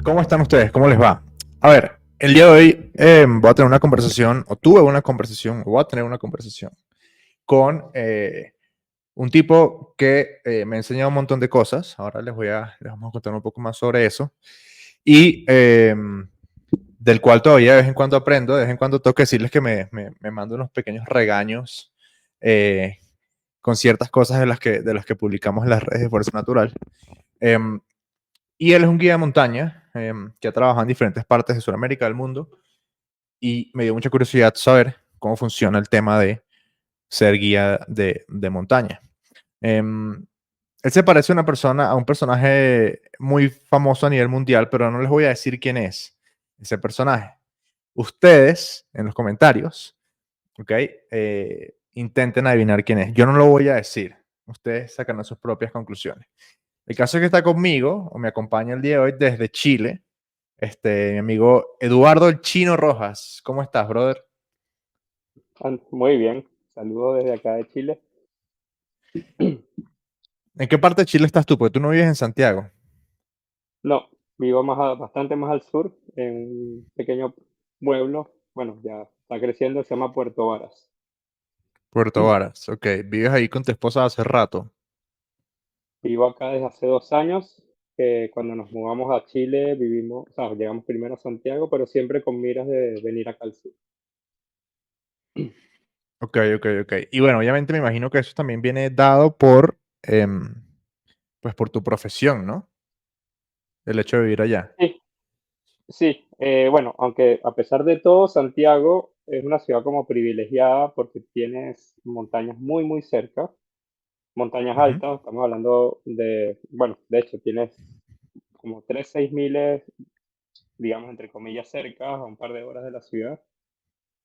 ¿Cómo están ustedes? ¿Cómo les va? A ver, el día de hoy voy a tener una conversación, o tuve una conversación, o voy a tener una conversación con un tipo que me ha enseñado un montón de cosas. Ahora les vamos a contar un poco más sobre eso. Y del cual todavía de vez en cuando aprendo, de vez en cuando tengo que decirles que me mando unos pequeños regaños eh, con ciertas cosas de las que publicamos en las redes de Fuerza Natural. Em, Y él es un guía de montaña que ha trabajado en diferentes partes de Sudamérica, del mundo, y me dio mucha curiosidad saber cómo funciona el tema de ser guía de montaña. Em, Él se parece a un personaje muy famoso a nivel mundial, pero no les voy a decir quién es ese personaje. Ustedes, en los comentarios, ¿ok? Intenten adivinar quién es. Yo no lo voy a decir. Ustedes sacan sus propias conclusiones. El caso es que está conmigo, o me acompaña el día de hoy desde Chile, mi amigo Eduardo el Chino Rojas. ¿Cómo estás, brother? Muy bien, saludos desde acá de Chile. ¿En qué parte de Chile estás tú? Porque tú no vives en Santiago. No, vivo bastante más al sur, en un pequeño pueblo, bueno, ya está creciendo, se llama Puerto Varas. Puerto Varas, ok. Vives ahí con tu esposa hace rato. Vivo acá desde hace 2 años, cuando nos mudamos a Chile vivimos, o sea, llegamos primero a Santiago, pero siempre con miras de venir acá al sur. Ok, ok, ok. Y bueno, obviamente me imagino que eso también viene dado pues por tu profesión, ¿no? El hecho de vivir allá. Sí, sí, bueno, aunque a pesar de todo, Santiago es una ciudad como privilegiada porque tienes montañas muy, muy cerca. Montañas Ujú. altas, estamos hablando de, bueno, de hecho tienes como 6 miles, digamos, entre comillas, cerca, a un par de horas de la ciudad,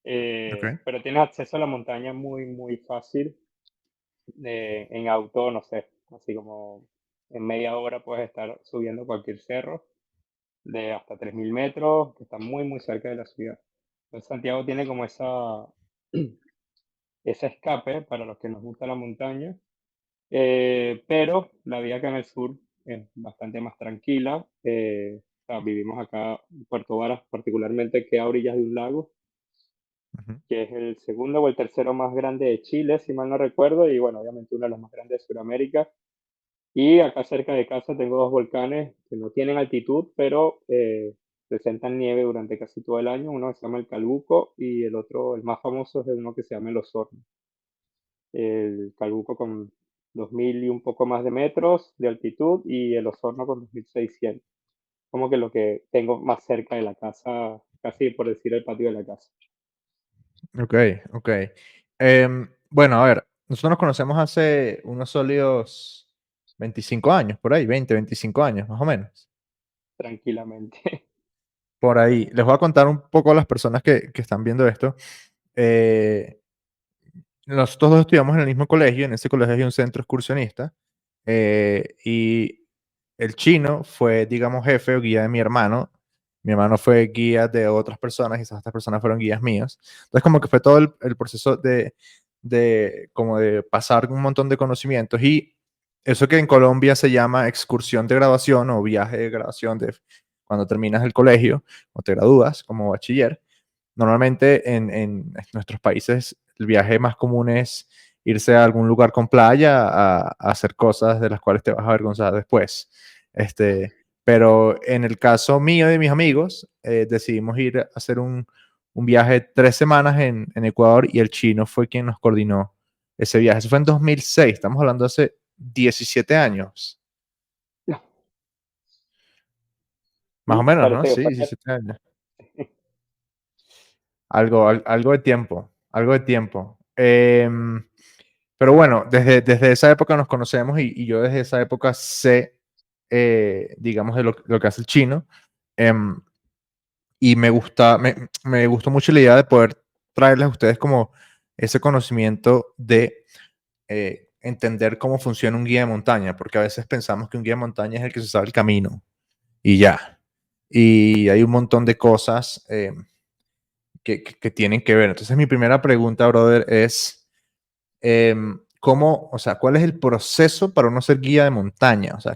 Ok, pero tienes acceso a la montaña muy, muy fácil, en auto, no sé, así como en media hora puedes estar subiendo cualquier cerro de hasta 3.000 metros, que está muy, muy cerca de la ciudad. Entonces Santiago tiene como ese escape para los que nos gusta la montaña. Pero la vida acá en el sur es bastante más tranquila. O sea, vivimos acá en Puerto Varas, particularmente, que a orillas de un lago, ujú. que es el segundo o el tercero más grande de Chile, si mal no recuerdo, y bueno, obviamente uno de los más grandes de Sudamérica. Y acá cerca de casa tengo dos volcanes que no tienen altitud, pero presentan nieve durante casi todo el año. Uno se llama el Calbuco y el otro, el más famoso, es uno que se llama el Osorno. El Calbuco con 2.000 y un poco más de metros de altitud y el Osorno con 2.600. Como que lo que tengo más cerca de la casa, casi por decir el patio de la casa. Ok, ok. Bueno, a ver, nosotros nos conocemos hace unos sólidos 25 años, por ahí, 20, 25 años, más o menos. Tranquilamente. Por ahí. Les voy a contar un poco a las personas que están viendo esto. Eh, Nosotros dos estudiamos en el mismo colegio, en ese colegio hay un centro excursionista, y el chino fue, digamos, jefe o guía de mi hermano. Mi hermano fue guía de otras personas y esas otras personas fueron guías míos. Entonces, como que fue todo el proceso como de pasar un montón de conocimientos y eso que en Colombia se llama excursión de graduación o viaje de graduación de cuando terminas el colegio o te gradúas como bachiller. Normalmente en nuestros países el viaje más común es irse a algún lugar con playa a hacer cosas de las cuales te vas a avergonzar después. Pero en el caso mío y de mis amigos, decidimos ir a hacer un viaje de 3 semanas en Ecuador y el chino fue quien nos coordinó ese viaje. Eso fue en 2006, estamos hablando de hace 17 años, más o Y menos, ¿no? parece que Sí, fue 17 años. Algo de tiempo, algo de tiempo. Pero bueno, desde esa época nos conocemos y yo desde esa época sé, digamos, de lo que hace el chino. em, y me gustó mucho la idea de poder traerles a ustedes como ese conocimiento de entender cómo funciona un guía de montaña, porque a veces pensamos que un guía de montaña es el que se sabe el camino y ya. Y hay un montón de cosas que tienen que ver. Entonces mi primera pregunta, brother, es ¿cómo, o sea, cuál es el proceso para uno ser guía de montaña? O sea,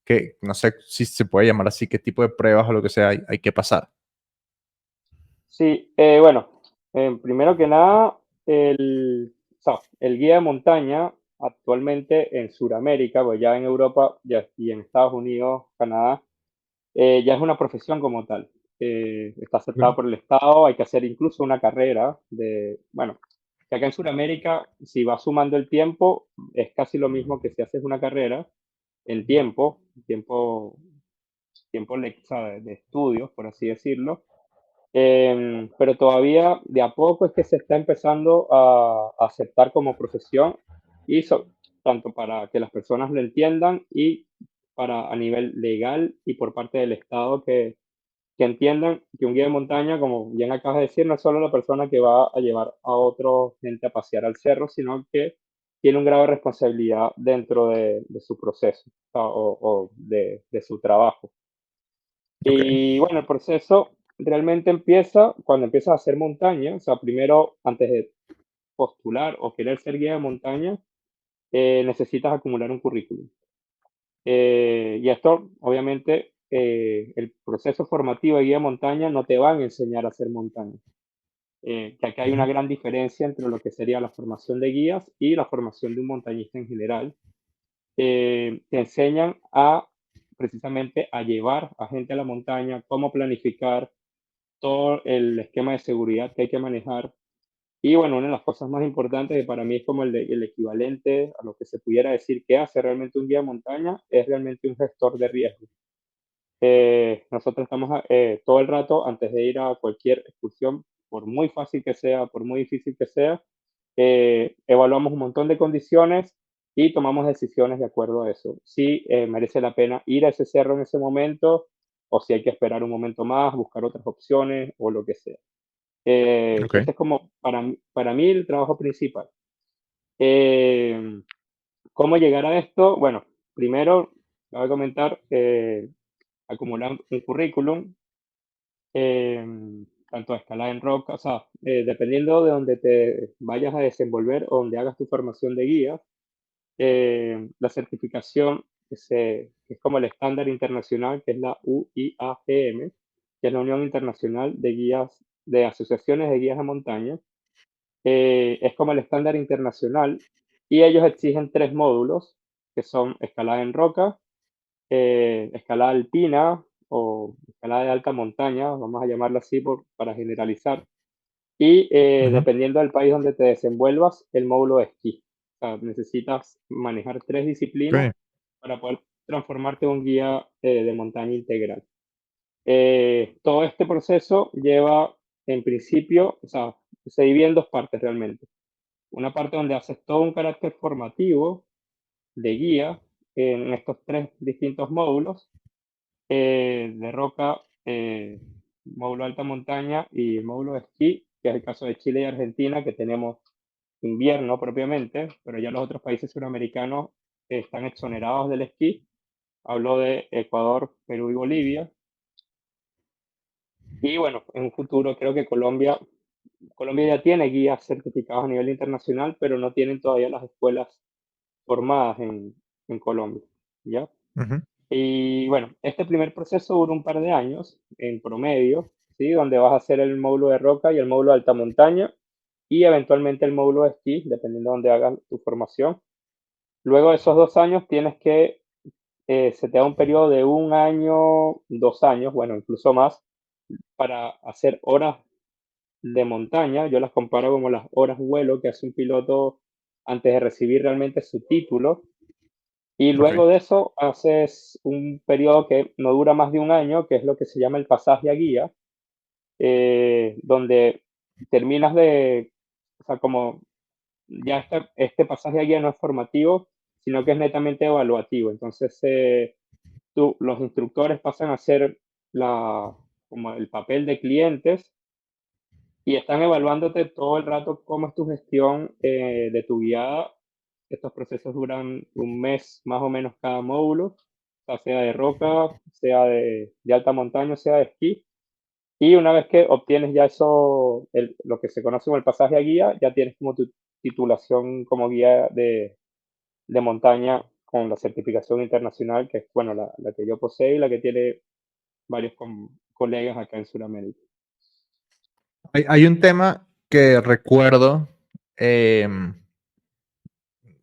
que no sé si se puede llamar así, qué tipo de pruebas o lo que sea hay que pasar. Sí, bueno, primero que nada, o sea, el guía de montaña actualmente en Sudamérica, pues ya en Europa y en Estados Unidos, Canadá, ya es una profesión como tal. Está aceptada Ok. por el Estado, hay que hacer incluso una carrera bueno, que acá en Sudamérica, si vas sumando el tiempo, es casi lo mismo que si haces una carrera en tiempo o sea, de estudios, por así decirlo. Pero todavía de a poco es que se está empezando a aceptar como profesión y tanto para que las personas lo entiendan y para a nivel legal y por parte del Estado que entiendan que un guía de montaña, como bien acabas de decir, no es solo la persona que va a llevar a otra gente a pasear al cerro, sino que tiene un grado de responsabilidad dentro de su proceso o de su trabajo. Ok. Y bueno, el proceso realmente empieza cuando empiezas a hacer montaña, o sea, primero, antes de postular o querer ser guía de montaña, necesitas acumular un currículum. Y esto, obviamente, el proceso formativo de guía de montaña no te van a enseñar a hacer montaña, que aquí hay una Ujú. gran diferencia entre lo que sería la formación de guías y la formación de un montañista en general. Te enseñan precisamente a llevar a gente a la montaña, cómo planificar, todo el esquema de seguridad que hay que manejar. Y bueno, una de las cosas más importantes que para mí es como el equivalente a lo que se pudiera decir que hace realmente un guía de montaña, es realmente un gestor de riesgo. Nosotros estamos todo el rato antes de ir a cualquier excursión, por muy fácil que sea, por muy difícil que sea, evaluamos un montón de condiciones y tomamos decisiones de acuerdo a eso. Si merece la pena ir a ese cerro en ese momento o si hay que esperar un momento más, buscar otras opciones o lo que sea. Ok. Ese es como para mí el trabajo principal. Eh, ¿Cómo llegar a esto? Bueno, primero, voy a comentar, acumular un currículum, tanto a escalada en roca, o sea, dependiendo de donde te vayas a desenvolver o donde hagas tu formación de guía, la certificación que es como el estándar internacional, que es la UIAGM, que es la Unión Internacional de Guías, de Asociaciones de Guías de Montaña, es como el estándar internacional y ellos exigen tres módulos, que son escalada en roca, escalada alpina o escalada de alta montaña, vamos a llamarla así para generalizar, y Ujú. dependiendo del país donde te desenvuelvas, el módulo de esquí. O sea, necesitas manejar tres disciplinas Ok. para poder transformarte en un guía de montaña integral. Todo este proceso lleva, en principio, o sea, se divide en dos partes realmente. Una parte donde haces todo un carácter formativo de guía en estos tres distintos módulos, de roca, módulo alta montaña y módulo de esquí, que es el caso de Chile y Argentina, que tenemos invierno propiamente, pero ya los otros países suramericanos están exonerados del esquí. Hablo de Ecuador, Perú y Bolivia. Y bueno, en un futuro creo que Colombia ya tiene guías certificados a nivel internacional, pero no tienen todavía las escuelas formadas en Colombia, ¿ya? Ujú. Y bueno, este primer proceso dura un par de años en promedio, ¿sí? Donde vas a hacer el módulo de roca y el módulo de alta montaña y eventualmente el módulo de esquí, dependiendo de dónde hagas tu formación. Luego de esos 2 años se te da un periodo de 1 año, 2 años, bueno, incluso más, para hacer horas de montaña. Yo las comparo como las horas vuelo que hace un piloto antes de recibir realmente su título. Y Ok. luego de eso haces un periodo que no dura más de 1 año, que es lo que se llama el pasaje a guía, donde terminas o sea, como ya este pasaje a guía no es formativo, sino que es netamente evaluativo. Entonces, los instructores pasan a ser como el papel de clientes y están evaluándote todo el rato cómo es tu gestión de tu guiada. Estos procesos duran 1 mes más o menos cada módulo, o sea de roca, sea de alta montaña, sea de esquí. Y una vez que obtienes ya eso, lo que se conoce como el pasaje a guía, ya tienes como tu titulación como guía de montaña con la certificación internacional, que es, bueno, la que yo poseo y la que tiene varios colegas acá en Sudamérica. Hay un tema que recuerdo em,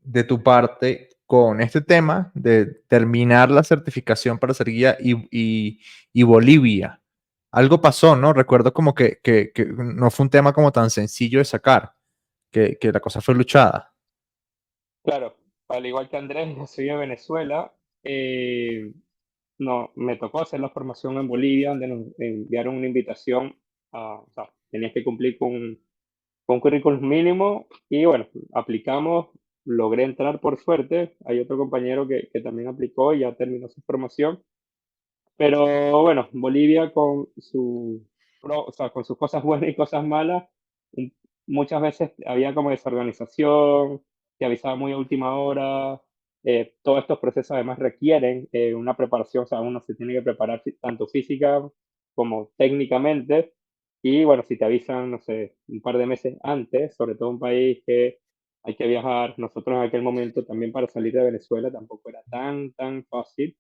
de tu parte con este tema de terminar la certificación para ser guía y Bolivia. Algo pasó, ¿no? Recuerdo como que no fue un tema como tan sencillo de sacar, que la cosa fue luchada. Claro, al igual que Andrés, yo soy de Venezuela. No, me tocó hacer la formación en Bolivia, donde nos enviaron una invitación o sea, tenías que cumplir con un currículum mínimo y bueno, aplicamos, logré entrar por suerte. Hay otro compañero que también aplicó y ya terminó su formación. Pero bueno, Bolivia con o sea, con sus cosas buenas y cosas malas, y muchas veces había como desorganización, te avisaba muy a última hora. Todos estos procesos además requieren una preparación, o sea, uno se tiene que preparar tanto física como técnicamente. Y bueno, si te avisan, no sé, un par de meses antes, sobre todo un país que hay que viajar, nosotros en aquel momento también para salir de Venezuela tampoco era tan fácil.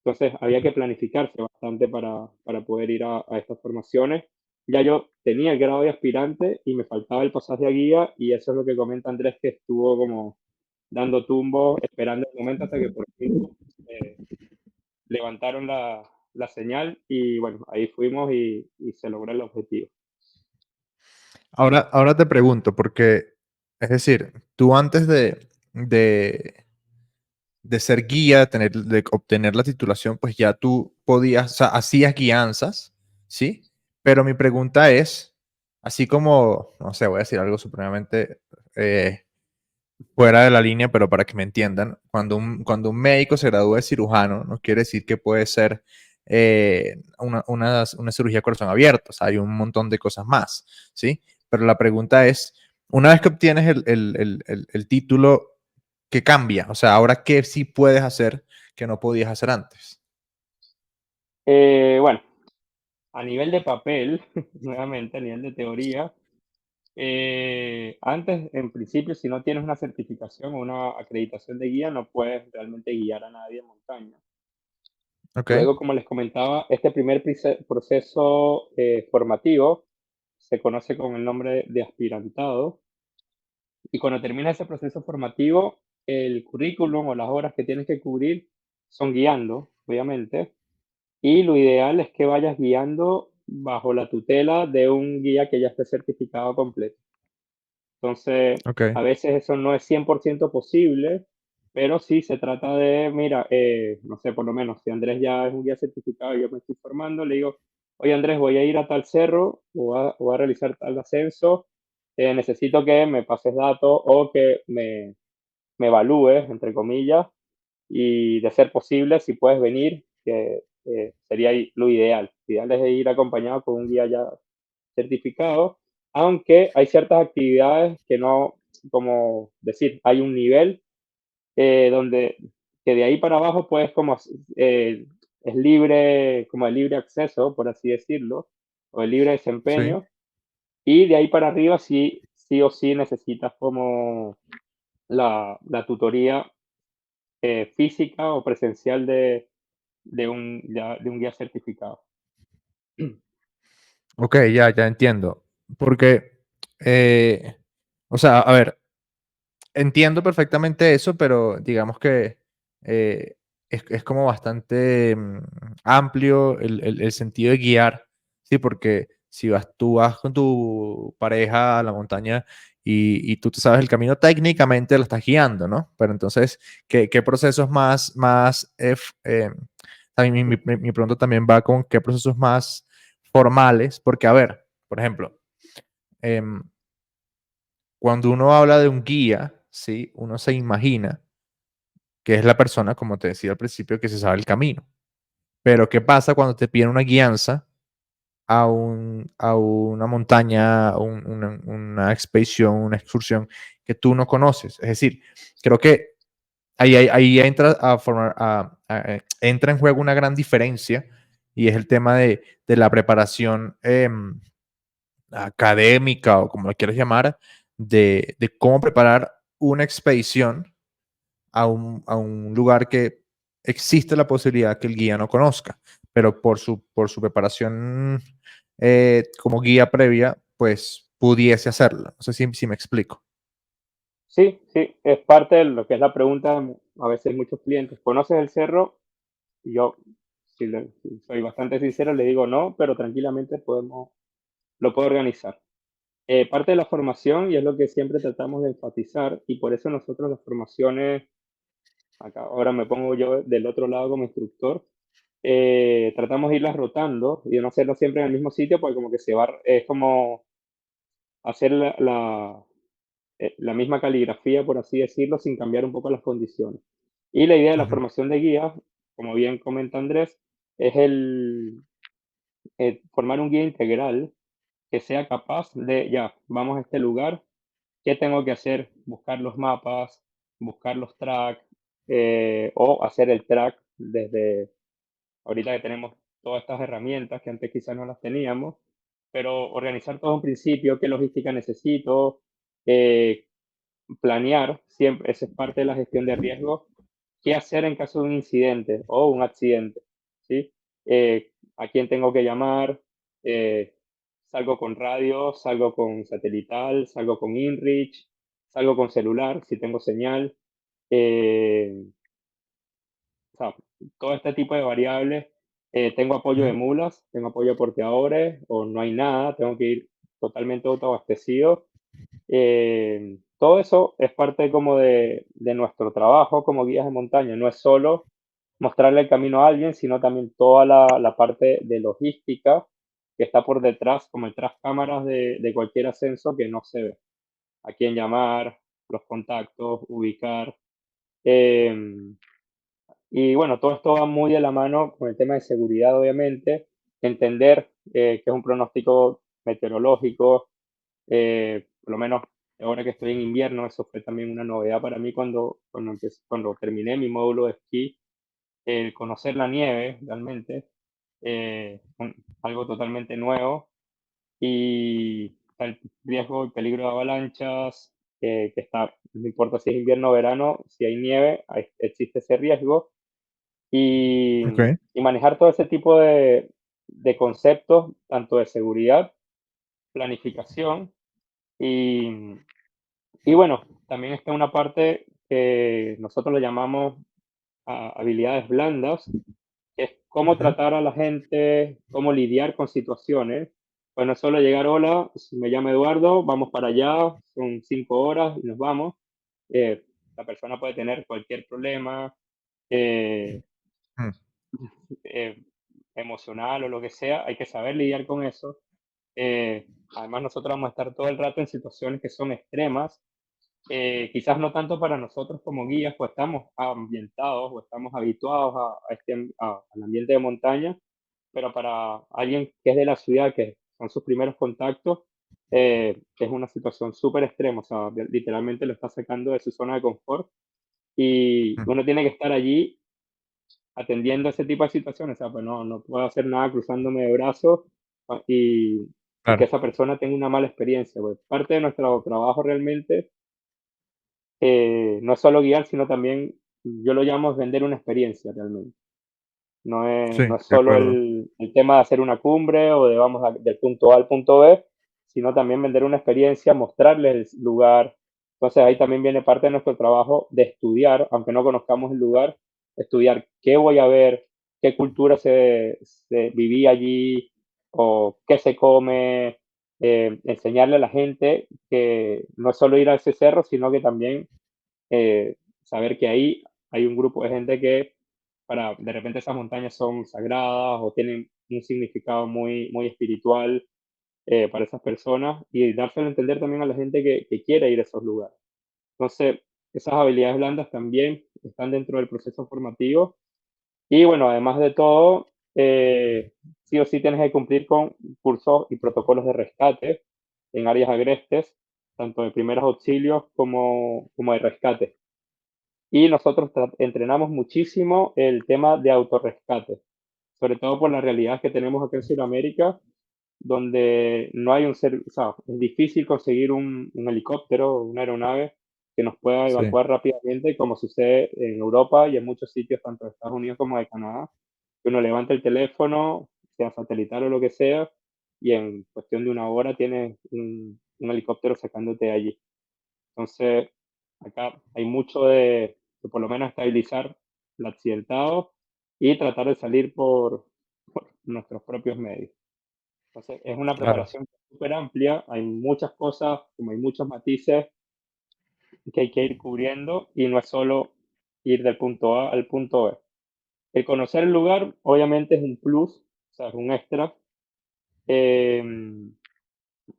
Entonces había que planificarse bastante para poder ir a estas formaciones. Ya yo tenía el grado de aspirante y me faltaba el pasaje a guía y eso es lo que comenta Andrés, que estuvo como dando tumbos, esperando el momento hasta que por fin eh, levantaron la señal y bueno, ahí fuimos y se logró el objetivo. Ahora te pregunto, porque, es decir, tú antes de ser guía, de obtener la titulación, pues ya tú podías, o sea, hacías guianzas, ¿sí? Pero mi pregunta es, así como, no sé, voy a decir algo supremamente fuera de la línea, pero para que me entiendan, cuando un médico se gradúa de cirujano, no quiere decir que puede ser una cirugía corazón abierto, o sea, hay un montón de cosas más, ¿sí? Pero la pregunta es, una vez que obtienes el título, ¿qué cambia? O sea, ahora, ¿qué sí puedes hacer que no podías hacer antes? Bueno, a nivel de papel, nuevamente a nivel de teoría, antes, en principio, si no tienes una certificación o una acreditación de guía, no puedes realmente guiar a nadie en montaña. Ok, Luego, como les comentaba, este primer proceso formativo se conoce con el nombre de aspirantado. Y cuando termina ese proceso formativo, el currículum o las horas que tienes que cubrir son guiando, obviamente. Y lo ideal es que vayas guiando bajo la tutela de un guía que ya esté certificado completo. Entonces, ok, a veces eso no es 100% posible, pero sí se trata de, mira, no sé, por lo menos si Andrés ya es un guía certificado y yo me estoy formando, le digo, oye Andrés, voy a ir a tal cerro o a realizar tal ascenso, necesito que me pases datos o que me evalúes, entre comillas, y de ser posible, si puedes venir, que sería lo ideal. Lo ideal es ir acompañado con un guía ya certificado, aunque hay ciertas actividades que no, como decir, hay un nivel donde que de ahí para abajo puedes como es libre, como de libre acceso, por así decirlo, o de libre sí, desempeño, y de ahí para arriba sí o sí necesitas como la tutoría física o presencial de un guía certificado. ok, ya entiendo. Porque, o sea, a ver, entiendo perfectamente eso, pero digamos que eh, es como bastante amplio el sentido de guiar, ¿sí? Porque si tú vas con tu pareja a la montaña y tú te sabes el camino, técnicamente lo estás guiando, ¿no? Pero entonces, ¿qué procesos también mi pregunta también va con qué procesos más formales? Porque, a ver, por ejemplo, em, cuando uno habla de un guía, ¿sí? Uno se imagina que es la persona, como te decía al principio, que se sabe el camino. Pero ¿qué pasa cuando te piden una guianza a una montaña, una expedición, una excursión que tú no conoces? Es decir, creo que ahí entra, entra en juego una gran diferencia y es el tema de la preparación académica o como lo quieras llamar, de cómo preparar una expedición a un lugar que existe la posibilidad que el guía no conozca, pero por su preparación como guía previa, pues pudiese hacerlo. No sé si me explico. Sí, sí, es parte de lo que es la pregunta a veces muchos clientes. ¿Conoces el cerro? Y yo, si soy bastante sincero, le digo no, pero tranquilamente lo puedo organizar. Parte de la formación, y es lo que siempre tratamos de enfatizar, y por eso nosotros las formaciones, acá ahora me pongo yo del otro lado como instructor, tratamos de irlas rotando y de no hacerlo siempre en el mismo sitio, porque como que es como hacer la misma caligrafía, por así decirlo, sin cambiar un poco las condiciones. Y la idea de la Ujú, formación de guía, como bien comenta Andrés, es formar un guía integral que sea capaz de, ya, vamos a este lugar, ¿qué tengo que hacer? Buscar los mapas, buscar los tracks, o hacer el track desde ahorita que tenemos todas estas herramientas que antes quizás no las teníamos, pero organizar todo un principio, qué logística necesito, eh, planear, siempre, esa es parte de la gestión de riesgos, qué hacer en caso de un incidente o un accidente, ¿sí? A quién tengo que llamar, eh, salgo con radio, salgo con satelital, salgo con InReach, salgo con celular, si tengo señal, eh, o sea, todo este tipo de variables. Tengo apoyo de ujú, mulas, tengo apoyo de porteadores, o no hay nada, tengo que ir totalmente autoabastecido. Todo eso es parte como de nuestro trabajo como guías de montaña. No es solo mostrarle el camino a alguien, sino también toda la parte de logística que está por detrás, como detrás cámaras de cualquier ascenso que no se ve. A quién llamar, los contactos, ubicar. em, y bueno, todo esto va muy de la mano con el tema de seguridad, obviamente. Entender que es un pronóstico meteorológico, por lo menos ahora que estoy en invierno, eso fue también una novedad para mí cuando terminé mi módulo de esquí, el conocer la nieve realmente, algo totalmente nuevo, y el riesgo y peligro de avalanchas, que está, no importa si es invierno o verano, si hay nieve, existe ese riesgo, ok, y manejar todo ese tipo de conceptos, tanto de seguridad, planificación, y bueno, también está una parte que nosotros le llamamos habilidades blandas, que es cómo ujú, tratar a la gente, cómo lidiar con situaciones. Pues no es solo llegar, hola, me llamo Eduardo, vamos para allá, son 5 horas y nos vamos. Eh, la persona puede tener cualquier problema eh, mm, eh, emocional o lo que sea, hay que saber lidiar con eso. Además, nosotros vamos a estar todo el rato en situaciones que son extremas, quizás no tanto para nosotros como guías, pues estamos ambientados o estamos habituados al ambiente de montaña, pero para alguien que es de la ciudad, que son sus primeros contactos, es una situación súper extrema, o sea, literalmente lo está sacando de su zona de confort, y mm, uno tiene que estar allí atendiendo ese tipo de situaciones, o sea, pues no puedo hacer nada cruzándome de brazos, y que claro. esa persona tenga una mala experiencia, pues parte de nuestro trabajo realmente, no es solo guiar, sino también, yo lo llamo vender una experiencia realmente. Sí, No es de solo acuerdo. el tema de hacer una cumbre o de vamos del punto A al punto B, sino también vender una experiencia, mostrarles el lugar. Entonces ahí también viene parte de nuestro trabajo de estudiar, aunque no conozcamos el lugar, estudiar qué voy a ver, qué cultura se vivía allí, o qué se come, enseñarle a la gente que no es solo ir a ese cerro, sino que también saber que ahí hay un grupo de gente que de repente esas montañas son sagradas o tienen un significado muy, muy espiritual, para esas personas, y dárselo a entender también a la gente que quiere ir a esos lugares. Entonces, esas habilidades blandas también están dentro del proceso formativo. Y bueno, además de todo, sí o sí tienes que cumplir con cursos y protocolos de rescate en áreas agrestes, tanto de primeros auxilios como de rescate. Y nosotros entrenamos muchísimo el tema de autorrescate, sobre todo por la realidad que tenemos acá en Sudamérica, donde no hay o sea, es difícil conseguir un helicóptero o una aeronave que nos pueda Sí, evacuar rápidamente, como sucede en Europa y en muchos sitios, tanto de Estados Unidos como de Canadá, que uno levanta el teléfono, sea satelital o lo que sea, y en cuestión de una hora tienes un helicóptero sacándote de allí. Entonces, acá hay mucho de por lo menos estabilizar el accidentado y tratar de salir por nuestros propios medios. Entonces, es una claro, preparación súper amplia, hay muchas cosas, como hay muchos matices que hay que ir cubriendo y no es solo ir del punto A al punto B. El conocer el lugar, obviamente, es un plus, o sea, es un extra, em,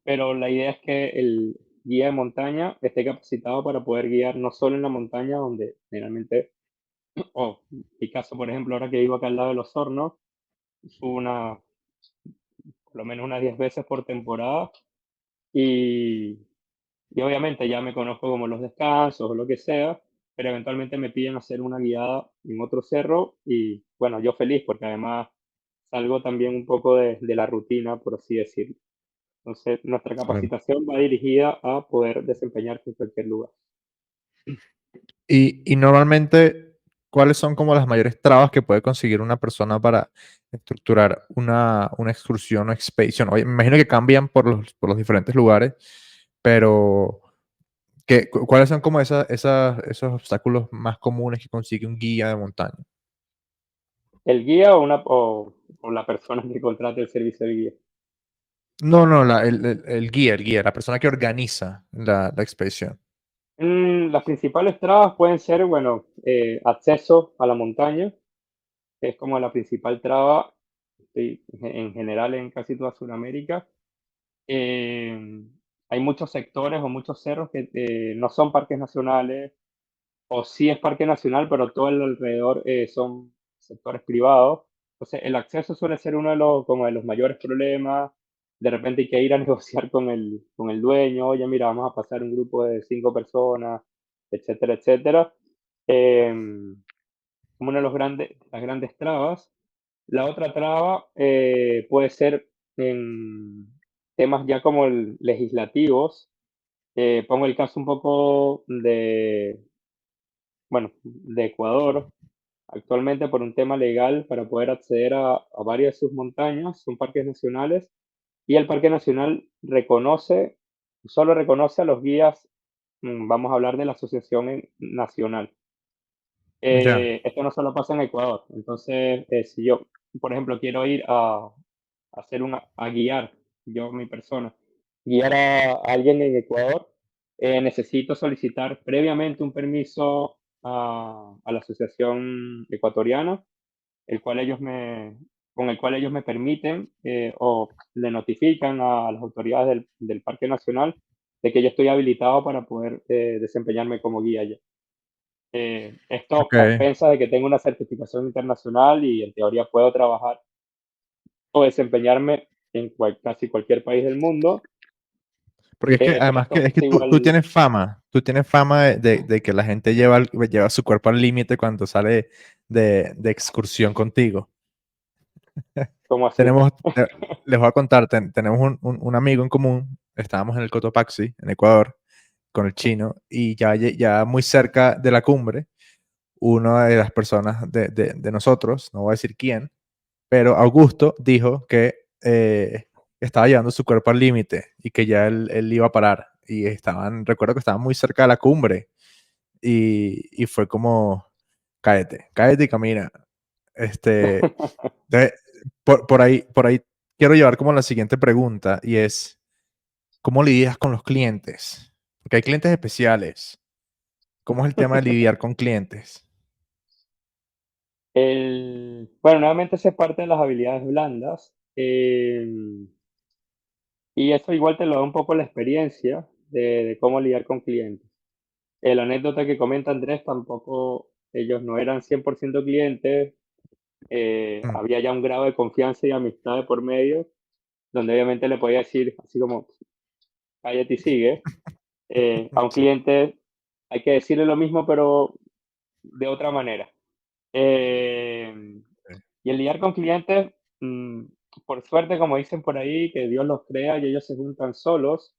pero la idea es que el guía de montaña esté capacitado para poder guiar no solo en la montaña, donde generalmente, o en mi caso, por ejemplo, ahora que vivo acá al lado de los hornos, subo por lo menos unas 10 veces por temporada y, y obviamente ya me conozco como los descansos o lo que sea, pero eventualmente me piden hacer una guiada en otro cerro y bueno, yo feliz porque además salgo también un poco de la rutina, por así decirlo. Entonces, nuestra claro. capacitación va dirigida a poder desempeñarse en cualquier lugar. Y normalmente, ¿cuáles son como las mayores trabas que puede conseguir una persona para estructurar una excursión o expedición? Oye, me imagino que cambian por los diferentes lugares, pero ¿cuáles son como esos obstáculos más comunes que consigue un guía de montaña? El guía o la persona que contrate el servicio de guía. No, no, el guía, la persona que organiza la expedición. Las principales trabas pueden ser, bueno, acceso a la montaña, que es como la principal traba en general en casi toda Sudamérica. Eh, Hay muchos sectores o muchos cerros que no son parques nacionales, o sí es parque nacional, pero todo el alrededor son sectores privados. Entonces, el acceso suele ser uno de como de los mayores problemas. De repente hay que ir a negociar con el dueño, oye, mira, vamos a pasar un grupo de 5 personas, etcétera, etcétera. Como una de las grandes trabas. La otra traba puede ser en temas ya como legislativos. Pongo el caso un poco bueno, de Ecuador. Actualmente, por un tema legal, para poder acceder a varias de sus montañas, son parques nacionales, y el Parque Nacional solo reconoce a los guías, vamos a hablar de la asociación nacional. Ya, Esto no solo pasa en Ecuador. Entonces, si yo, por ejemplo, quiero ir a hacer a guiar, yo, mi persona, guiar a alguien en Ecuador, necesito solicitar previamente un permiso a la asociación ecuatoriana, el cual con el cual ellos me permiten o le notifican a las autoridades del Parque Nacional de que yo estoy habilitado para poder desempeñarme como guía allá. Esto ok. a expensas de que tengo una certificación internacional y en teoría puedo trabajar o desempeñarme en casi cualquier país del mundo, Porque es que pero además esto que, es que pasa tú igual tienes fama de que la gente lleva su cuerpo al límite cuando sale de excursión contigo. como así. Tenemos, les voy a contar, tenemos un amigo en común, estábamos en el Cotopaxi, en Ecuador, con el chino, y ya muy cerca de la cumbre, una de las personas de nosotros, no voy a decir quién, pero Augusto dijo que estaba llevando su cuerpo al límite y que ya él iba a parar. Y recuerdo que estaban muy cerca de la cumbre y fue como, cállate y camina. Este, entonces, por ahí quiero llevar como la siguiente pregunta y es, ¿cómo lidias con los clientes? Porque hay clientes especiales. ¿Cómo es el tema de lidiar con clientes? Bueno, nuevamente se parte de las habilidades blandas, y eso igual te lo da un poco la experiencia de cómo lidiar con clientes. La anécdota que comenta Andrés, tampoco ellos no eran 100% clientes, Mm, había ya un grado de confianza y amistad de por medio, donde obviamente le podía decir así como, cállate y sigue. A un sí, cliente hay que decirle lo mismo, pero de otra manera. Eh, sí. y el lidiar con clientes, por suerte, como dicen por ahí, que Dios los crea y ellos se juntan solos.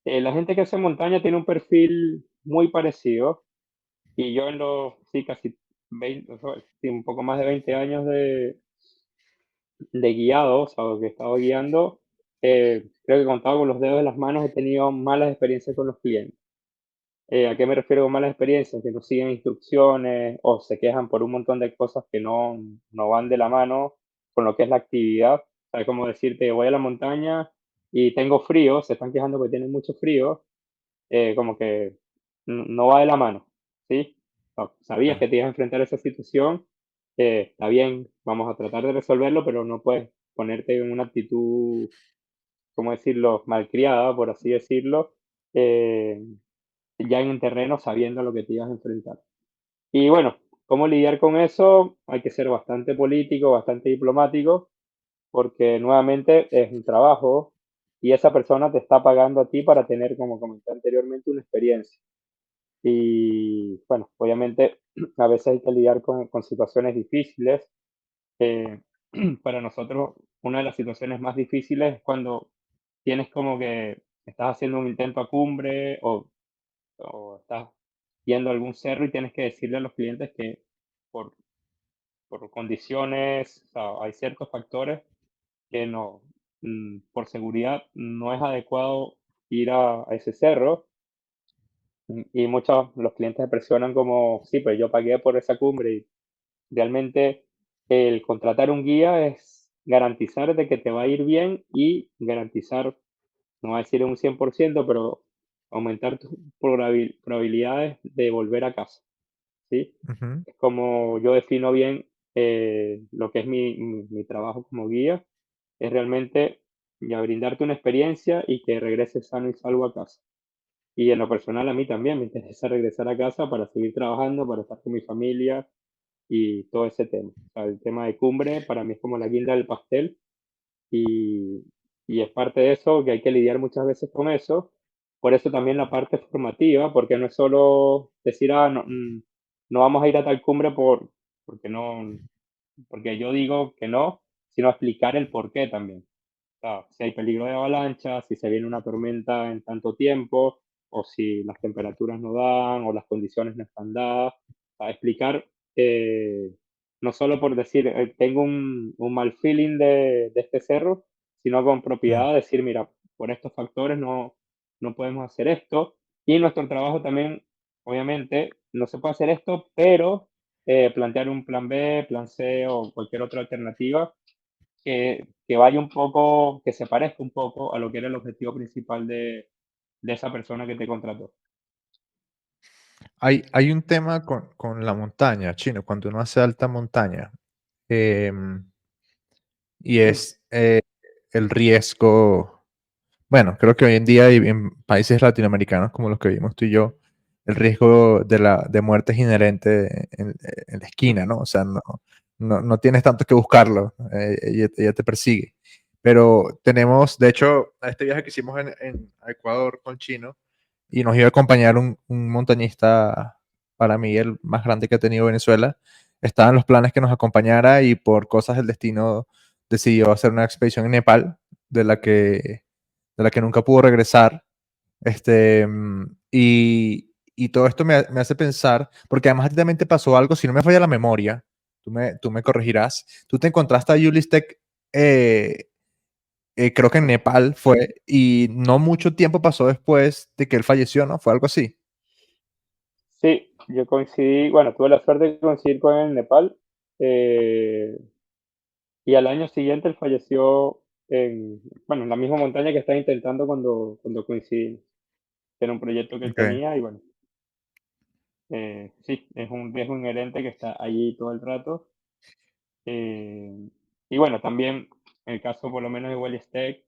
La gente que hace montaña tiene un perfil muy parecido y yo en los, sí, casi 20, o sea, sí, un poco más de 20 años de guiado, o sea, que he estado guiando, creo que contado con los dedos de las manos he tenido malas experiencias con los clientes. ¿A qué me refiero con malas experiencias? Que no siguen instrucciones o se quejan por un montón de cosas que no van de la mano con lo que es la actividad. O sea, como decirte, voy a la montaña y tengo frío, se están quejando porque tienen mucho frío, como que no va de la mano, ¿sí? No, sabías que te ibas a enfrentar a esa situación, está bien, vamos a tratar de resolverlo, pero no puedes ponerte en una actitud, ¿cómo decirlo?, malcriada, por así decirlo, eh, ya en el terreno sabiendo a lo que te ibas a enfrentar. Y bueno, ¿cómo lidiar con eso? Hay que ser bastante político, bastante diplomático, porque nuevamente es un trabajo y esa persona te está pagando a ti para tener, como comenté anteriormente, una experiencia. Y bueno, obviamente a veces hay que lidiar con situaciones difíciles. Eh, para nosotros, una de las situaciones más difíciles es cuando tienes como que estás haciendo un intento a cumbre o estás yendo a algún cerro y tienes que decirle a los clientes que por, por condiciones, o sea, hay ciertos factores que no, por seguridad no es adecuado ir a ese cerro. Y muchos los clientes se presionan como, sí, pero yo pagué por esa cumbre y realmente el contratar un guía es garantizar de que te va a ir bien y garantizar, no voy a decir un 100% pero aumentar tus probabilidades de volver a casa, ¿sí? Ujú, Es como yo defino bien lo que es mi trabajo como guía, es realmente ya brindarte una experiencia y que regreses sano y salvo a casa. Y en lo personal a mí también me interesa regresar a casa para seguir trabajando, para estar con mi familia y todo ese tema. O sea, el tema de cumbre para mí es como la guinda del pastel y, y es parte de eso que hay que lidiar muchas veces con eso. Por eso también la parte formativa, porque no es solo decir, no, no vamos a ir a tal cumbre porque no, porque yo digo que no, sino explicar el por qué también. Si hay peligro de avalancha, si se viene una tormenta en tanto tiempo, o si las temperaturas no dan, o las condiciones no están dadas. A explicar, eh, no solo por decir, tengo un mal feeling de este cerro, sino con mm. propiedad decir, mira, por estos factores no podemos hacer esto. Y nuestro trabajo también, obviamente, no se puede hacer esto, pero plantear un plan B, plan C o cualquier otra alternativa que vaya un poco, que se parezca un poco a lo que era el objetivo principal de esa persona que te contrató. Hay un tema con la montaña, chino, cuando uno hace alta montaña, em, y es el riesgo. Bueno, creo que hoy en día y en países latinoamericanos como los que vivimos tú y yo, el riesgo de muerte es inherente en la esquina, ¿no? O sea, no tienes tanto que buscarlo, ella te persigue. Pero tenemos, de hecho, a este viaje que hicimos en Ecuador con Chino, y nos iba a acompañar un montañista, para mí el más grande que ha tenido Venezuela, estaban los planes que nos acompañara y por cosas del destino decidió hacer una expedición en Nepal, de la que de la que nunca pudo regresar. Y todo esto me hace pensar, porque además a ti también te pasó algo, si no me falla la memoria, tú me corregirás, tú te encontraste a Yulistek, eh, creo que en Nepal fue, y no mucho tiempo pasó después de que él falleció, ¿no? Fue algo así. Sí, yo coincidí, bueno, tuve la suerte de coincidir con él en Nepal, eh, y al año siguiente él falleció bueno, en la misma montaña que estaba intentando cuando coincidimos. Era un proyecto que él Okay. tenía y bueno, sí, es un riesgo inherente que está allí todo el rato. eh, y bueno, también en el caso por lo menos de Wally Steck,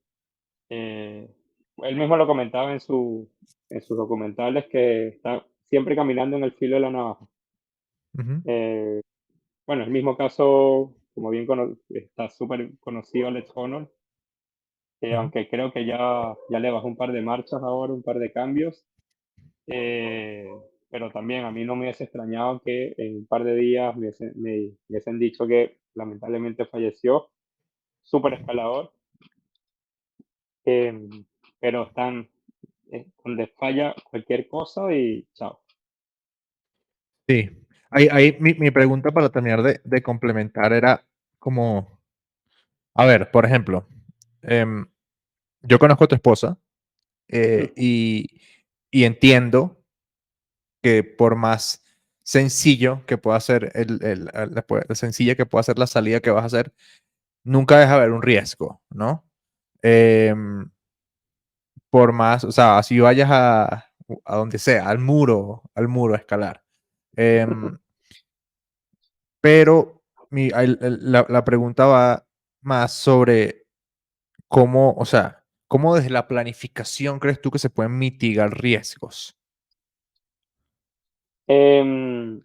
Eh, él mismo lo comentaba en sus documentales que está siempre caminando en el filo de la navaja. Ujú, Eh, bueno, el mismo caso, como bien está súper conocido Alex Honnold, ujú. aunque creo que ya le bajó un par de marchas ahora, un par de cambios, eh, pero también a mí no me hubiese extrañado que en un par de días me hubiesen dicho que lamentablemente falleció, súper escalador, eh, pero están donde falla cualquier cosa y chao. Sí. Ahí mi pregunta para terminar de complementar era como, a ver, por ejemplo, em, yo conozco a tu esposa eh, y, y entiendo que por más sencillo que pueda ser sencilla que pueda ser la salida que vas a hacer, nunca deja de haber un riesgo, ¿no? Em, por más, o sea, si vayas a donde sea, al muro a escalar. Em, pero la pregunta va más sobre cómo, o sea, cómo desde la planificación crees tú que se pueden mitigar riesgos. Em,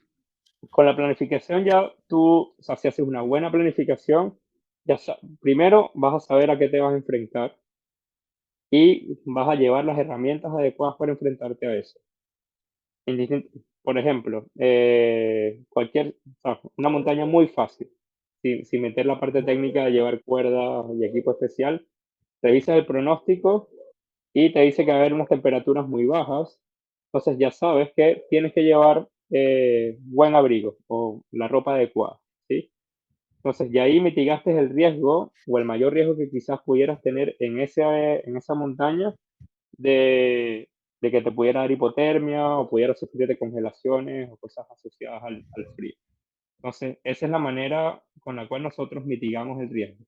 con la planificación ya tú, o sea, si haces una buena planificación, primero vas a saber a qué te vas a enfrentar y vas a llevar las herramientas adecuadas para enfrentarte a eso. Por ejemplo, una montaña muy fácil, sin meter la parte técnica de llevar cuerdas y equipo especial, revisas el pronóstico y te dice que va a haber unas temperaturas muy bajas, entonces ya sabes que tienes que llevar buen abrigo o la ropa adecuada, ¿sí? Entonces ya ahí mitigaste el riesgo o el mayor riesgo que quizás pudieras tener en esa montaña de, de que te pudiera dar hipotermia o pudiera sufrir de congelaciones o cosas asociadas al frío. Entonces, esa es la manera con la cual nosotros mitigamos el riesgo.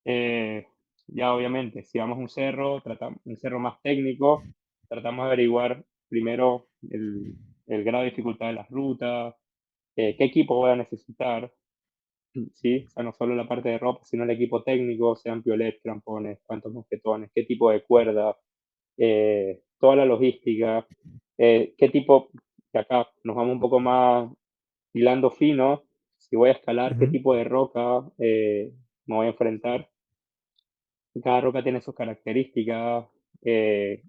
Eh, ya obviamente, si vamos a un cerro, tratamos, un cerro más técnico, tratamos de averiguar primero el grado de dificultad de las rutas, qué equipo voy a necesitar, ¿sí? O sea, no solo la parte de ropa, sino el equipo técnico, sean piolet, crampones, cuántos mosquetones, qué tipo de cuerda, toda la logística, qué tipo, que acá nos vamos un poco más hilando fino, si voy a escalar, qué Ujú, tipo de roca me voy a enfrentar. Cada roca tiene sus características eh,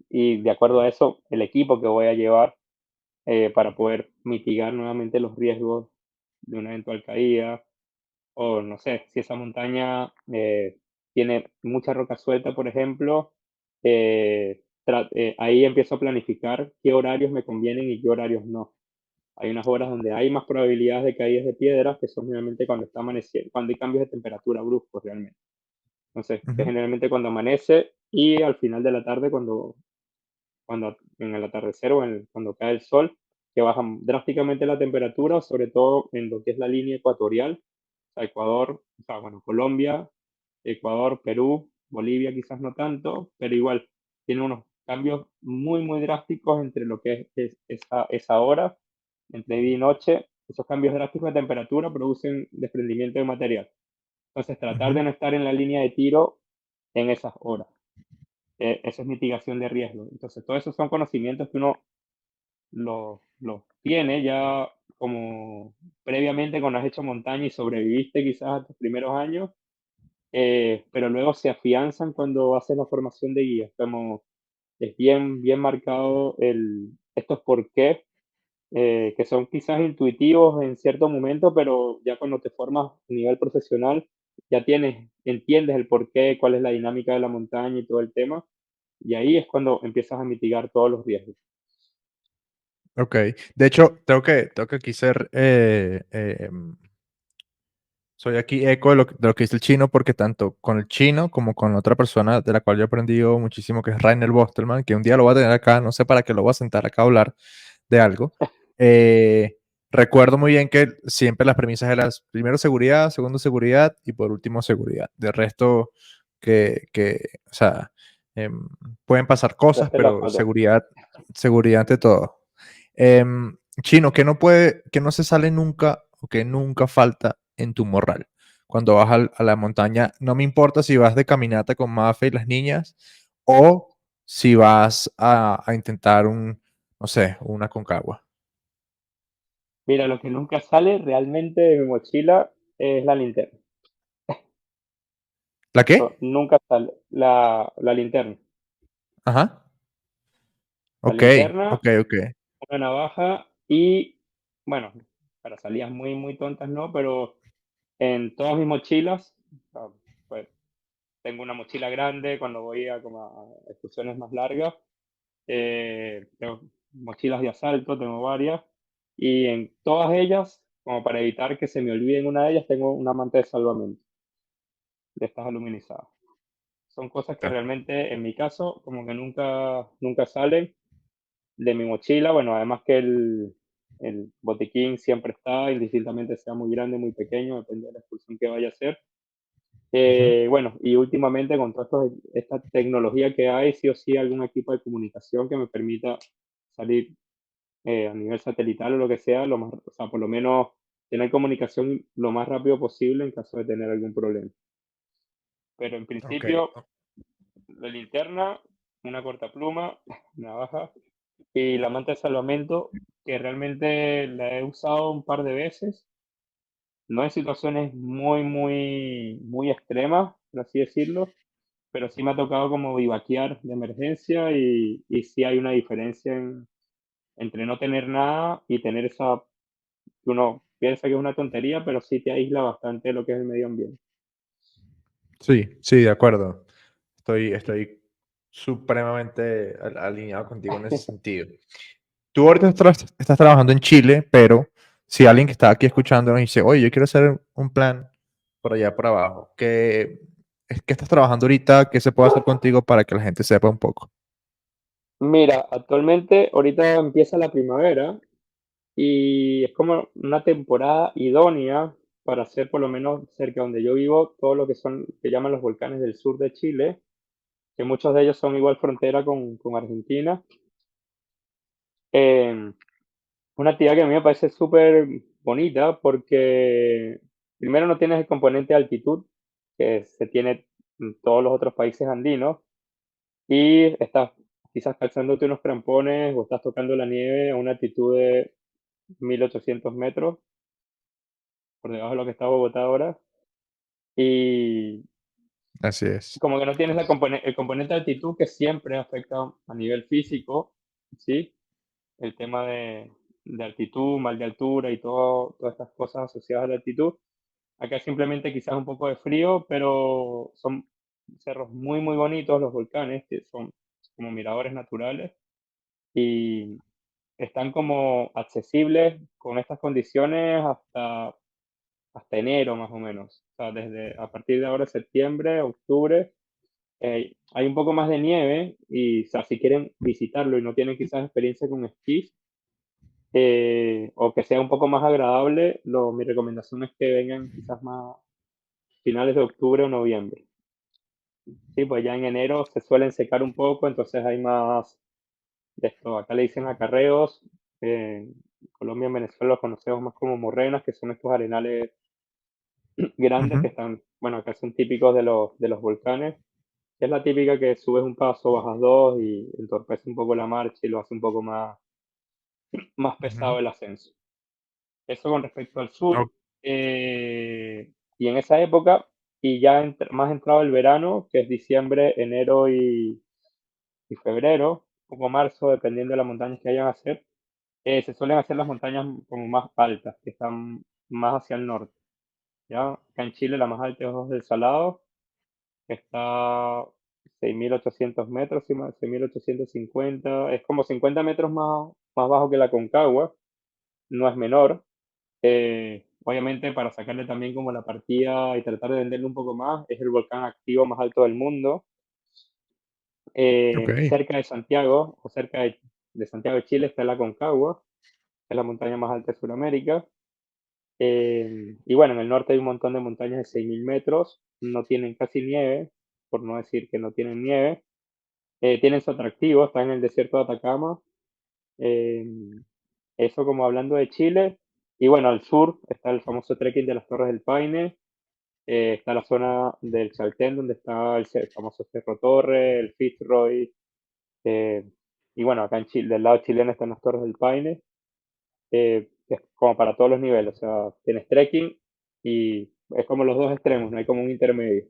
y de acuerdo a eso, el equipo que voy a llevar para poder mitigar nuevamente los riesgos de una eventual caída. O no sé, si esa montaña tiene mucha roca suelta, por ejemplo, ahí empiezo a planificar qué horarios me convienen y qué horarios no. Hay unas horas donde hay más probabilidades de caídas de piedras, que son generalmente cuando está amaneciendo, cuando hay cambios de temperatura bruscos realmente. Entonces, que es ujú, generalmente cuando amanece y al final de la tarde cuando en el atardecer o cuando cae el sol, que baja drásticamente la temperatura, sobre todo en lo que es la línea ecuatorial, o sea, Ecuador, o sea, bueno, Colombia, Ecuador, Perú, Bolivia quizás no tanto, pero igual tiene unos cambios muy, muy drásticos entre lo que es esa hora, entre día y noche. Esos cambios drásticos de temperatura producen desprendimiento de material. Entonces, tratar ujú. de no estar en la línea de tiro en esas horas. Eso es mitigación de riesgo. Entonces, todos esos son conocimientos que uno los tiene ya como previamente cuando has hecho montaña y sobreviviste quizás a tus primeros años, pero luego se afianzan cuando haces la formación de guías, como es bien, bien marcado estos por qué, que son quizás intuitivos en cierto momento, pero ya cuando te formas a nivel profesional, ya entiendes el por qué, cuál es la dinámica de la montaña y todo el tema, y ahí es cuando empiezas a mitigar todos los riesgos. Ok. De hecho, tengo que aquí soy aquí eco de lo que dice el chino, porque tanto con el chino como con otra persona de la cual yo he aprendido muchísimo, que es Rainer Bostelman, que un día lo voy a tener acá, no sé para qué lo voy a sentar acá a hablar de algo. Eh, recuerdo muy bien que siempre las premisas eran primero seguridad, segundo seguridad y por último seguridad. De resto, o sea, em, pueden pasar cosas, Entonces te la pero foto. seguridad ante todo. Chino, que no se sale nunca o que nunca falta en tu morral. Cuando vas a la montaña, no me importa si vas de caminata con Mafe y las niñas o si vas a intentar no sé, una concagua. Mira, lo que nunca sale realmente de mi mochila es la linterna. ¿La Eso qué? nunca sale. La linterna. Ajá. La Ok, linterna, ok, ok. una navaja y, bueno, para salidas muy, muy tontas no, pero en todas mis mochilas, ah, pues tengo una mochila grande cuando voy a, como a excursiones más largas tengo mochilas de asalto, tengo varias, y en todas ellas, como para evitar que se me olviden una de ellas, tengo una manta de salvamento de estas aluminizadas. Son cosas que Ya. realmente, en mi caso, como que nunca salen de mi mochila. Bueno, además que el botiquín siempre está, indistintamente sea muy grande, muy pequeño, depende de la excursión que vaya a hacer. Ujú. Bueno, y últimamente con toda esta tecnología que hay, sí o sí algún equipo de comunicación que me permita salir a nivel satelital o lo que sea, o sea, por lo menos tener comunicación lo más rápido posible en caso de tener algún problema. Pero en Ok. principio, la linterna, una cortapluma, navaja y la manta de salvamento, que realmente la he usado un par de veces, no en situaciones muy extremas, por así decirlo, pero sí me ha tocado como vivaquear de emergencia y sí hay una diferencia entre no tener nada y tener esa que uno piensa que es una tontería, pero sí te aísla bastante de lo que es el medio ambiente. Sí, sí, de acuerdo. Estoy supremamente alineado contigo en ese sentido. Tú ahorita estás trabajando en Chile, pero si alguien que está aquí escuchando nos dice, oye, yo quiero hacer un plan por allá por abajo, ¿qué estás trabajando ahorita? ¿Qué se puede hacer contigo para que la gente sepa un poco? Mira, actualmente ahorita empieza la primavera y es como una temporada idónea para hacer por lo menos cerca donde yo vivo todo lo que son, que llaman los volcanes del sur de Chile, que muchos de ellos son igual frontera con Argentina. Eh, una actividad que a mí me parece súper bonita porque primero no tienes el componente de altitud que se tiene en todos los otros países andinos y estás quizás calzándote unos crampones o estás tocando la nieve a una altitud de 1800 metros por debajo de lo que está Bogotá ahora. Y Así es. como que no tienes el componente de altitud que siempre afecta a nivel físico, ¿sí? El tema de altitud, mal de altura y todas estas cosas asociadas a la altitud. Acá simplemente quizás un poco de frío, pero son cerros muy bonitos, los volcanes, que son como miradores naturales y están como accesibles con estas condiciones hasta enero más o menos. O sea, desde a partir de ahora, septiembre, octubre, hay un poco más de nieve y, o sea, si quieren visitarlo y no tienen quizás experiencia con esquí, o que sea un poco más agradable, mi recomendación es que vengan quizás más finales de octubre o noviembre. Sí, pues ya en enero se suelen secar un poco, entonces hay más de esto. Acá le dicen acarreos. En Colombia, en Venezuela los conocemos más como morrenas, que son estos arenales grandes que Ujú, están, bueno, acá son típicos de los volcanes. Es la típica que subes un paso, bajas dos y entorpece un poco la marcha y lo hace un poco más ujú. pesado el ascenso. Eso con respecto al sur. Ok, Y en esa época, y ya más entrado el verano, que es diciembre, enero y febrero, un poco marzo, dependiendo de las montañas que vayan a hacer, se suelen hacer las montañas como más altas, que están más hacia el norte. ¿Ya? Acá en Chile la más alta es Ojos del Salado, que está 6.800 metros, 6.850, es como 50 metros más bajo que la Concagua, no es menor. Obviamente para sacarle también como la partida y tratar de venderlo un poco más, es el volcán activo más alto del mundo. ok. Cerca de Santiago, o cerca de Santiago de Chile, está la Concagua, que es la montaña más alta de Sudamérica. Y bueno, en el norte hay un montón de montañas de 6.000 metros, no tienen casi nieve, por no decir que no tienen nieve. Tienen su atractivo, está en el desierto de Atacama. eh, Eso como hablando de Chile. Y bueno, al sur está el famoso trekking de las Torres del Paine. Está la zona del Chaltén, donde está el famoso Cerro Torre, el Fitzroy. eh, y bueno, acá en Chile, del lado chileno están las Torres del Paine, que es como para todos los niveles. O sea, tienes trekking y es como los dos extremos, no hay como un intermedio.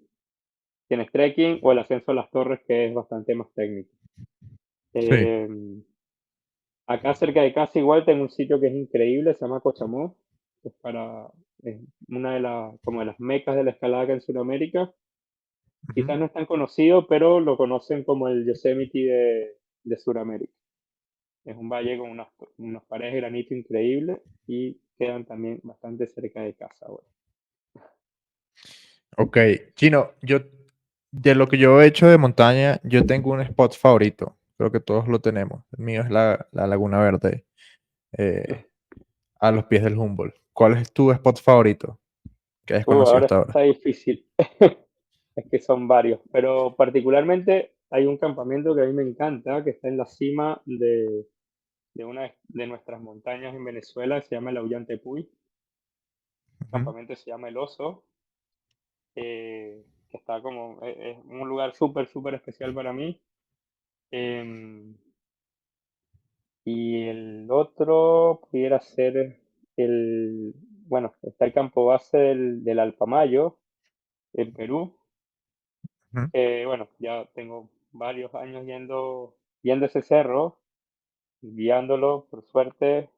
Tienes trekking o el ascenso a las torres, que es bastante más técnico. Sí. Eh, Acá cerca de casa igual tengo un sitio que es increíble, se llama Cochamó, que es una como de las mecas de la escalada acá en Sudamérica. Ujú. Quizás no es tan conocido, pero lo conocen como el Yosemite de Sudamérica. Es un valle con unas paredes de granito increíbles y quedan también bastante cerca de casa ahora. Ok, Chino, yo de lo que yo he hecho de montaña, yo tengo un spot favorito. Creo que todos lo tenemos. El mío es la Laguna Verde, eh, a los pies del Humboldt. ¿Cuál es tu spot favorito que hayas conocido Ahora hasta ahora? está difícil. Es que son varios, pero particularmente hay un campamento que a mí me encanta, que está en la cima de una de nuestras montañas en Venezuela, se llama el Aullante-Puy. El Ujú, campamento se llama El Oso, que está como, es un lugar súper, súper especial para mí. Em, y el otro pudiera ser bueno, está el campo base del Alpamayo, en Perú. ujú. Bueno, ya tengo varios años yendo a ese cerro, guiándolo, por suerte.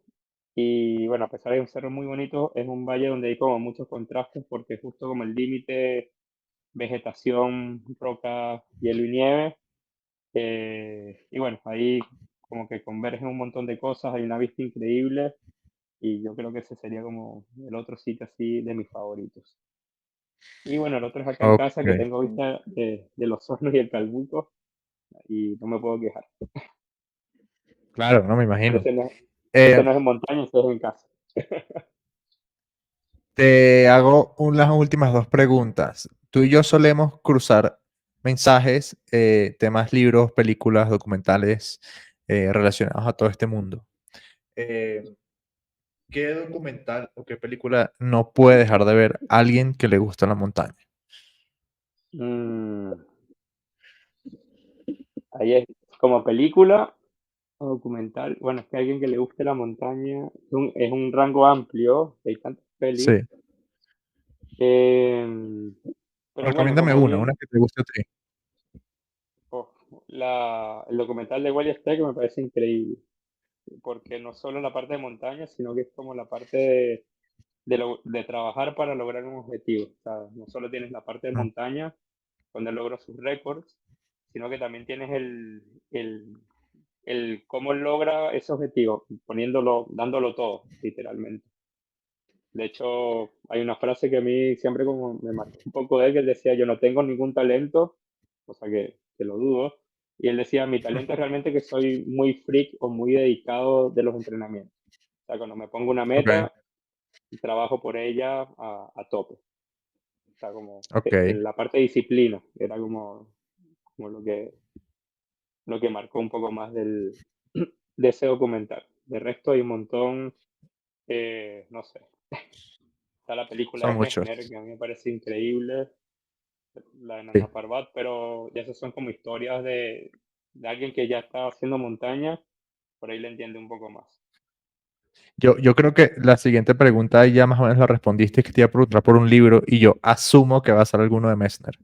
Y bueno, a pesar de un cerro muy bonito, es un valle donde hay como muchos contrastes porque es justo como el límite vegetación, roca, hielo y nieve. Y bueno, ahí como que convergen un montón de cosas, hay una vista increíble y yo creo que ese sería como el otro sitio así de mis favoritos. Y bueno, el otro es acá en Ok, casa que tengo vista de los hornos y el Calbuco y no me puedo quejar. claro, no me Pero imagino. ese Eh, no es en montaña, ese es en casa. Te hago las últimas dos preguntas. Tú y yo solemos cruzar mensajes, temas, libros, películas, documentales relacionados a todo este mundo. Eh, ¿Qué documental o qué película no puede dejar de ver alguien que le gusta la montaña? Mm, ahí es como película o documental. Bueno, es que a alguien que le guste la montaña es un rango amplio, hay tantas pelis. Sí. Em, pero bueno, Recomiéndame como una bien, que te guste a ti. oh, el documental de Wally Steck me parece increíble, porque no solo la parte de montaña, sino que es como la parte de trabajar para lograr un objetivo. O sea, no solo tienes la parte de Mm, montaña, donde logró sus récords, sino que también tienes el cómo logra ese objetivo, poniéndolo, dándolo todo, literalmente. De hecho, hay una frase que a mí siempre como me marcó un poco de él, que él decía, yo no tengo ningún talento, o sea que lo dudo, y él decía, mi talento es realmente que soy muy freak o muy dedicado de los entrenamientos. O sea, cuando me pongo una Ok, meta, trabajo por ella a tope. O sea, como ok. en la parte de disciplina, era como lo que marcó un poco más de ese documental. De resto hay un montón, no sé, está la película Son de muchos. Messner, que a mí me parece increíble, la de Sí. Nana Parbat, pero ya esas son como historias de alguien que ya está haciendo montaña, por ahí le entiende un poco más. Yo creo que la siguiente pregunta ya más o menos la respondiste, que te iba a preguntar por un libro y yo asumo que va a ser alguno de Messner.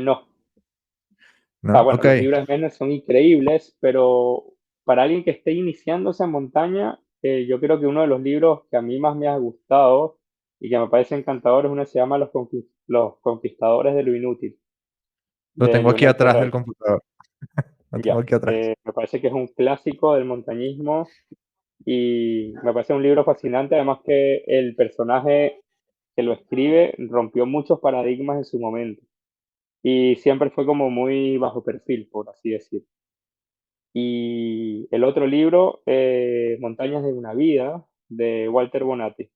No, o sea, ¿No? bueno, Ok. los libros de Messner son increíbles, pero para alguien que esté iniciándose en montaña, yo creo que uno de los libros que a mí más me ha gustado y que me parece encantador es uno que se llama Los Conquistadores de lo Inútil, Lo de tengo aquí Lionel atrás del Ferrer. computador. Lo tengo Ya, aquí atrás. me parece que es un clásico del montañismo y me parece un libro fascinante, además que el personaje que lo escribe rompió muchos paradigmas en su momento y siempre fue como muy bajo perfil, por así decirlo. Y el otro libro, Montañas de una vida, de Walter Bonatti.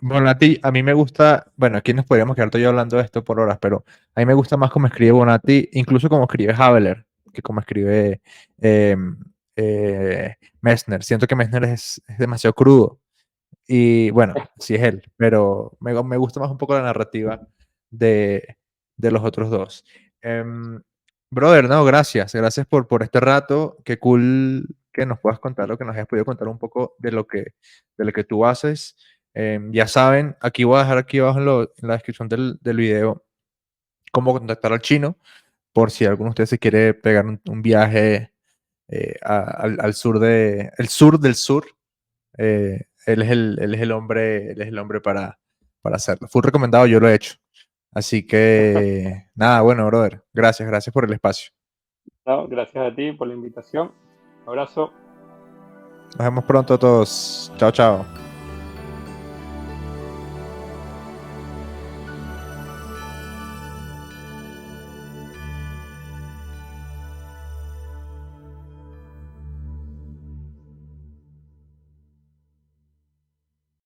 Bonatti, a mí me gusta, bueno, aquí nos podríamos quedar todo yo hablando de esto por horas, pero a mí me gusta más cómo escribe Bonatti, incluso cómo escribe Haveler, que cómo escribe eh, Messner. Siento que Messner es demasiado crudo. Y bueno, sí es él, pero me gusta más un poco la narrativa de, de los otros dos. Em, Brother, no, gracias. Gracias por este rato. Qué cool que nos puedas contar lo que nos hayas podido contar un poco de lo que tú haces. Ya saben, aquí voy a dejar aquí abajo en la descripción del video cómo contactar al chino, por si alguno de ustedes se quiere pegar un viaje al sur el sur del sur. Él es el hombre para hacerlo. Fue recomendado, yo lo he hecho. Así que, nada, bueno, brother, gracias por el espacio. No, gracias a ti por la invitación. Abrazo. Nos vemos pronto a todos. Chao, chao.